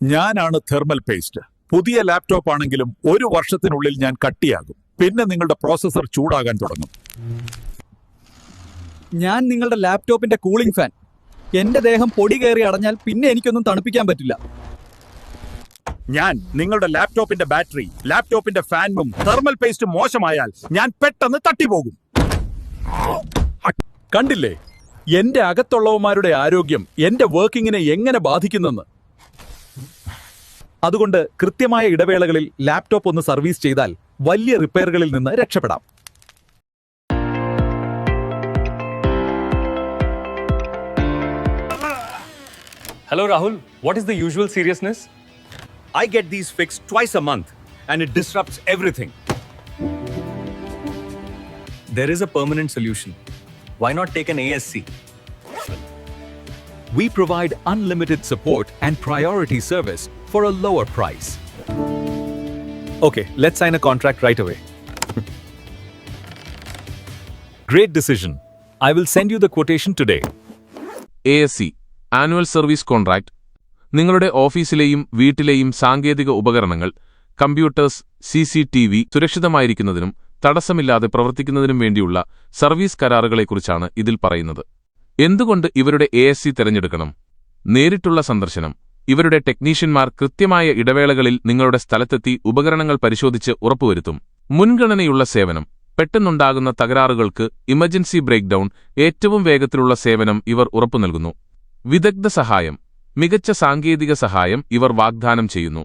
ഞാനാണ് thermal paste. പുതിയ laptop ആണെങ്കിലും 1 വർഷത്തിനുള്ളിൽ ഞാൻ കട്ടിയാകും. പിന്നെ നിങ്ങളുടെ പ്രോസസർ ചൂടാകാൻ തുടങ്ങും. ഞാൻ നിങ്ങളുടെ ലാപ്ടോപ്പിന്റെ കൂളിംഗ് ഫാൻ. എന്റെ ദേഹം പൊടി കയറി അടഞ്ഞാൽ പിന്നെ എനിക്കൊന്നും തണുപ്പിക്കാൻ പറ്റില്ല. ഞാൻ നിങ്ങളുടെ ലാപ്ടോപ്പിന്റെ ബാറ്ററി, ലാപ്ടോപ്പിന്റെ ഫാനും തെർമൽ പേസ്റ്റും മോശമായാൽ ഞാൻ പെട്ടെന്ന് തട്ടിപ്പോകും. കണ്ടില്ലേ എന്റെ അകത്തുള്ളവന്മാരുടെ ആരോഗ്യം എന്റെ വർക്കിങ്ങിനെ എങ്ങനെ ബാധിക്കുന്നെന്ന്. അതുകൊണ്ട് കൃത്യമായ ഇടവേളകളിൽ ലാപ്ടോപ്പ് ഒന്ന് സർവീസ് ചെയ്താൽ വലിയ റിപ്പയറുകളിൽ നിന്ന് രക്ഷപ്പെടാം. Hello Rahul, what is the usual seriousness? I get these fixed twice a month and it disrupts everything. There is a permanent solution. Why not take an ASC? We provide unlimited support and priority service for a lower price. Okay, let's sign a contract right away. Great decision. I will send you the quotation today. ASC annual service contract നിങ്ങളുടെ ഓഫീസിലെയും വീട്ടിലെയും സാങ്കേതിക ഉപകരണങ്ങൾ, computers, CCTV സുരക്ഷിതമായിരിക്കുന്നതിനും തടസ്സമില്ലാതെ പ്രവർത്തിക്കുന്നതിനും വേണ്ടിയുള്ള service കരാറുകളെക്കുറിച്ചാണ് ഇതിൽ പറയുന്നത്. എന്തുകൊണ്ട് ഇവരുടെ ASC തിരഞ്ഞെടുക്കണം? നേരിട്ടുള്ള സന്ദർശനം. ഇവരുടെ ടെക്നീഷ്യന്മാർ കൃത്യമായ ഇടവേളകളിൽ നിങ്ങളുടെ സ്ഥലത്തെത്തി ഉപകരണങ്ങൾ പരിശോധിച്ച് ഉറപ്പുവരുത്തും. മുൻഗണനയുള്ള സേവനം. പെട്ടെന്നുണ്ടാകുന്ന തകരാറുകൾക്ക് ഇമർജൻസി ബ്രേക്ക് ഡൗൺ, ഏറ്റവും വേഗത്തിലുള്ള സേവനം ഇവർ ഉറപ്പു നൽകുന്നു. വിദഗ്ധ സഹായം. മികച്ച സാങ്കേതിക സഹായം ഇവർ വാഗ്ദാനം ചെയ്യുന്നു.